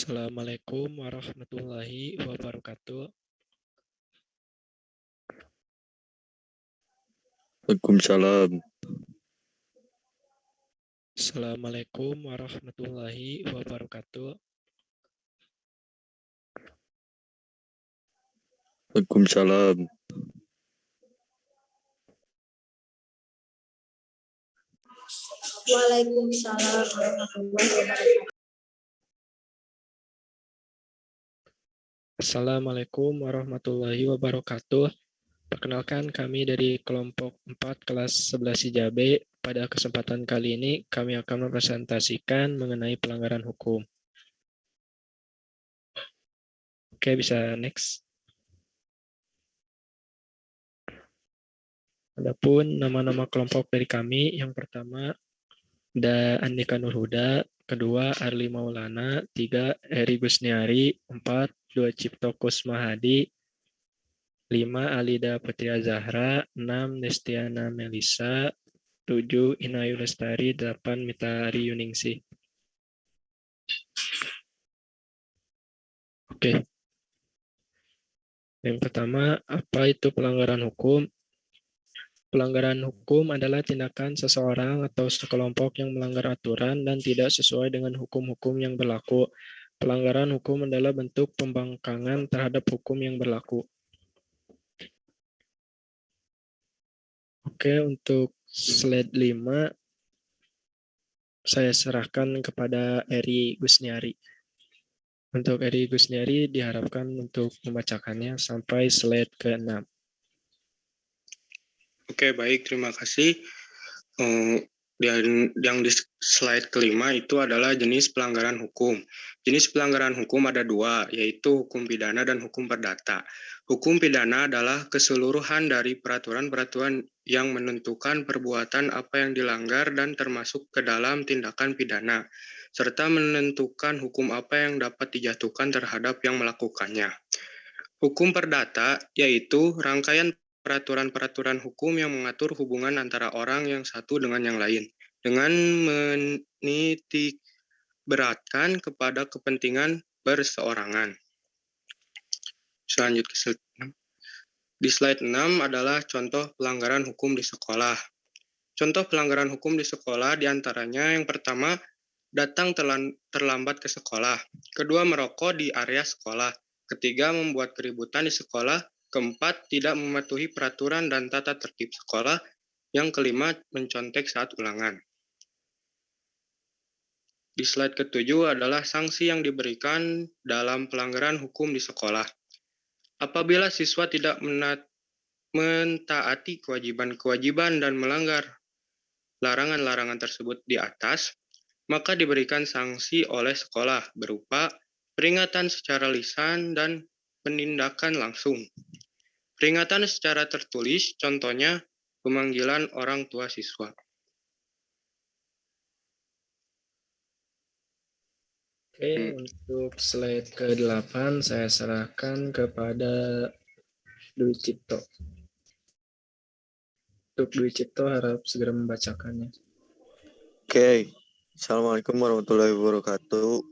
Assalamualaikum warahmatullahi wabarakatuh. Waalaikumsalam. Assalamualaikum warahmatullahi wabarakatuh. Waalaikumsalam. Waalaikumsalam warahmatullahi wabarakatuh. Assalamualaikum warahmatullahi wabarakatuh. Perkenalkan, kami dari kelompok 4 kelas 11 Hijabe. Pada kesempatan kali ini kami akan mempresentasikan mengenai pelanggaran hukum. Oke, bisa next. Adapun nama-nama kelompok dari kami, yang pertama ada Andika Nurhuda, kedua Arli Maulana, 3 Eri Gusniari, 4 Dua Cipto Kusmahadi, 5 Alida Putria Zahra, 6 Destiana Melisa, 7 Inayu Lestari, 8 Mitari Yuningsi. Oke. Yang pertama, apa itu pelanggaran hukum? Pelanggaran hukum adalah tindakan seseorang atau sekelompok yang melanggar aturan dan tidak sesuai dengan hukum-hukum yang berlaku. Pelanggaran hukum adalah bentuk pembangkangan terhadap hukum yang berlaku. Oke, untuk slide 5, saya serahkan kepada Eri Gusniari. Untuk Eri Gusniari diharapkan untuk membacakannya sampai slide ke-6. Oke, baik, terima kasih. Yang di slide kelima itu adalah jenis pelanggaran hukum. Jenis pelanggaran hukum ada dua, yaitu hukum pidana dan hukum perdata. Hukum pidana adalah keseluruhan dari peraturan-peraturan yang menentukan perbuatan apa yang dilanggar dan termasuk ke dalam tindakan pidana, serta menentukan hukum apa yang dapat dijatuhkan terhadap yang melakukannya. Hukum perdata yaitu rangkaian peraturan-peraturan hukum yang mengatur hubungan antara orang yang satu dengan yang lain, dengan menitik beratkan kepada kepentingan berseorangan. Selanjut ke slide 6. Di slide 6 adalah contoh pelanggaran hukum di sekolah. Contoh pelanggaran hukum di sekolah diantaranya yang pertama, datang terlambat ke sekolah. Kedua, merokok di area sekolah. Ketiga, membuat keributan di sekolah. Keempat, tidak mematuhi peraturan dan tata tertib sekolah. Yang kelima, mencontek saat ulangan. Di slide ke-7 adalah sanksi yang diberikan dalam pelanggaran hukum di sekolah. Apabila siswa tidak mentaati kewajiban-kewajiban dan melanggar larangan-larangan tersebut di atas, maka diberikan sanksi oleh sekolah berupa peringatan secara lisan dan penindakan langsung. Peringatan secara tertulis, contohnya pemanggilan orang tua siswa. Oke, untuk slide ke-8 saya serahkan kepada Dwi Cipto. Untuk Dwi Cipto harap segera membacakannya. Oke. Assalamualaikum warahmatullahi wabarakatuh.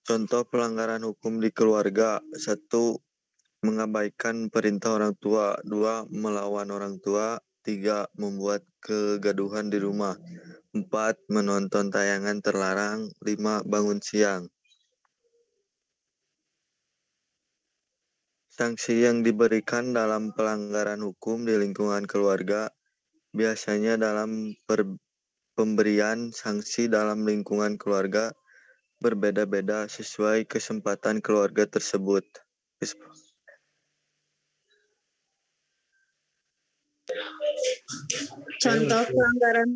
Contoh pelanggaran hukum di keluarga. 1. Mengabaikan perintah orang tua. 2. Melawan orang tua. 3. Membuat kegaduhan di rumah. 4. Menonton tayangan terlarang. 5. Bangun siang. Sanksi yang diberikan dalam pelanggaran hukum di lingkungan keluarga biasanya dalam pemberian sanksi dalam lingkungan keluarga berbeda-beda sesuai kesempatan keluarga tersebut. Contoh pelanggaran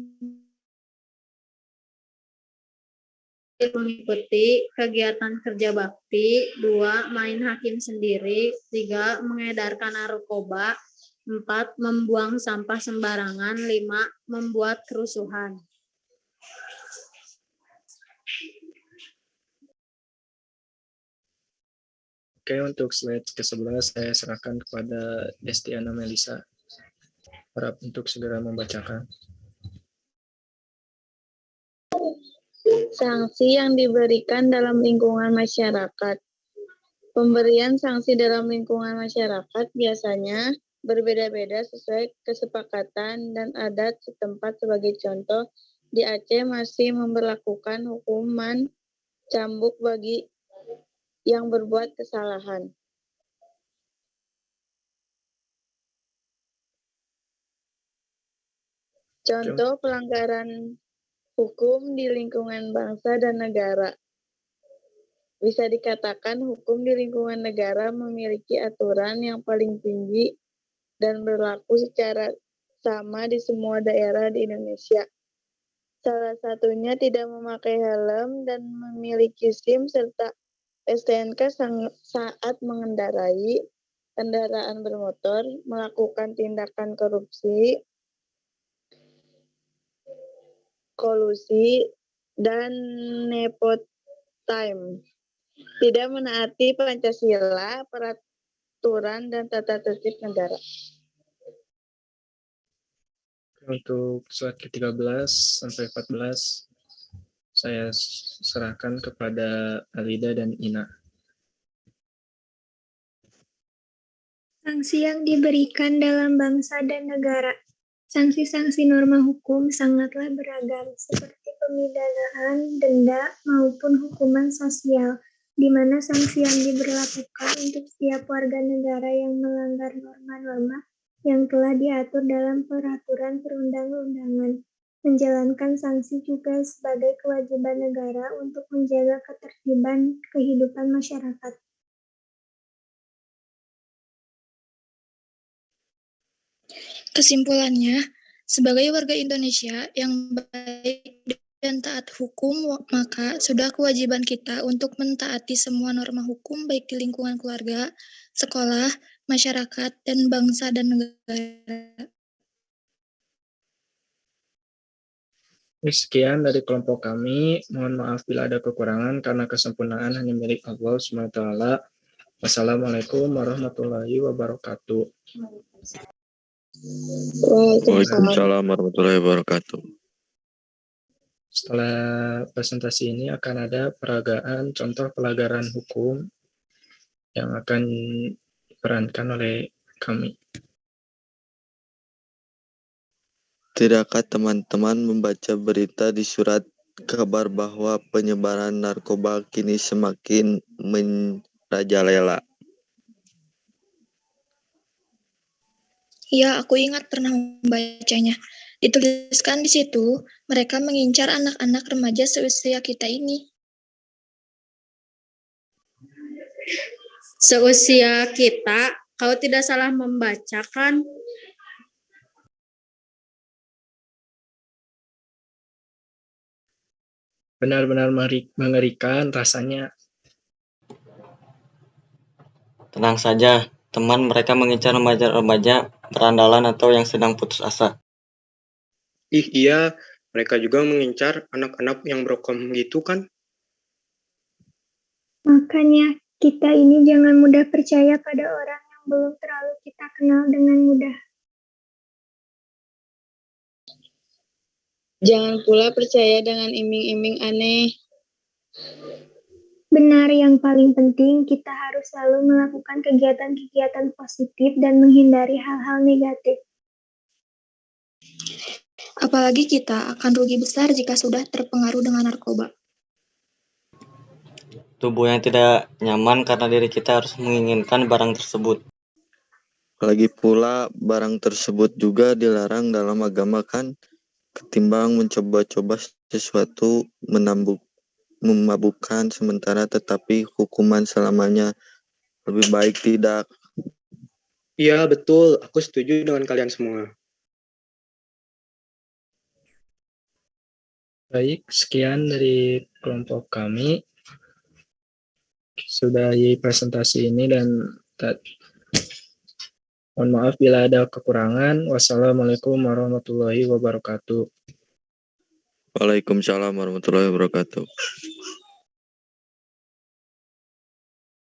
mengikuti kegiatan kerja bakti, 2. Main hakim sendiri, 3. Mengedarkan narkoba, 4. Membuang sampah sembarangan, 5. Membuat kerusuhan. Oke, untuk slide ke-11 saya serahkan kepada Destiana Melisa. Harap untuk segera membacakan. Sanksi yang diberikan dalam lingkungan masyarakat. Pemberian sanksi dalam lingkungan masyarakat biasanya berbeda-beda sesuai kesepakatan dan adat setempat. Sebagai contoh, di Aceh masih memberlakukan hukuman cambuk bagi yang berbuat kesalahan. Contoh pelanggaran hukum di lingkungan bangsa dan negara. Bisa dikatakan hukum di lingkungan negara memiliki aturan yang paling tinggi dan berlaku secara sama di semua daerah di Indonesia. Salah satunya tidak memakai helm dan memiliki SIM serta STNK saat mengendarai kendaraan bermotor, melakukan tindakan korupsi, kolusi, dan nepotisme. Tidak menaati Pancasila, peraturan, dan tata tertib negara. Untuk slide ke-13 sampai 14, saya serahkan kepada Alida dan Ina. Sanksi yang diberikan dalam bangsa dan negara. Sanksi-sanksi norma hukum sangatlah beragam, seperti pemidanaan, denda, maupun hukuman sosial, di mana sanksi yang diberlakukan untuk setiap warga negara yang melanggar norma-norma yang telah diatur dalam peraturan perundang-undangan. Menjalankan sanksi juga sebagai kewajiban negara untuk menjaga ketertiban kehidupan masyarakat. Kesimpulannya, sebagai warga Indonesia yang baik dan taat hukum, maka sudah kewajiban kita untuk mentaati semua norma hukum baik di lingkungan keluarga, sekolah, masyarakat, dan bangsa dan negara. Sekian dari kelompok kami. Mohon maaf bila ada kekurangan karena kesempurnaan hanya milik Allah SWT. Wassalamualaikum warahmatullahi wabarakatuh. Waalaikumsalam warahmatullahi wabarakatuh. Setelah presentasi ini akan ada peragaan contoh pelanggaran hukum yang akan diperankan oleh kami. Tidakkah teman-teman membaca berita di surat kabar bahwa penyebaran narkoba kini semakin merajalela? Ya, aku ingat pernah membacanya. Dituliskan di situ, mereka mengincar anak-anak remaja seusia kita ini. Seusia kita, kau tidak salah membaca kan? Benar-benar mengerikan rasanya. Tenang saja, teman, mereka mengincar remaja-remaja berandalan atau yang sedang putus asa. Iya, mereka juga mengincar anak-anak yang brokom gitu kan? Makanya, kita ini jangan mudah percaya pada orang yang belum terlalu kita kenal dengan mudah. Jangan pula percaya dengan iming-iming aneh. Benar, yang paling penting kita harus selalu melakukan kegiatan-kegiatan positif dan menghindari hal-hal negatif. Apalagi kita akan rugi besar jika sudah terpengaruh dengan narkoba. Tubuh yang tidak nyaman karena diri kita harus menginginkan barang tersebut. Lagi pula barang tersebut juga dilarang dalam agama kan? Ketimbang mencoba-coba sesuatu memabukkan sementara tetapi hukuman selamanya, lebih baik tidak. Iya, betul. Aku setuju dengan kalian semua. Baik, sekian dari kelompok kami. Sudahi presentasi ini dan mohon maaf bila ada kekurangan. Wassalamualaikum warahmatullahi wabarakatuh. Waalaikumsalam warahmatullahi wabarakatuh.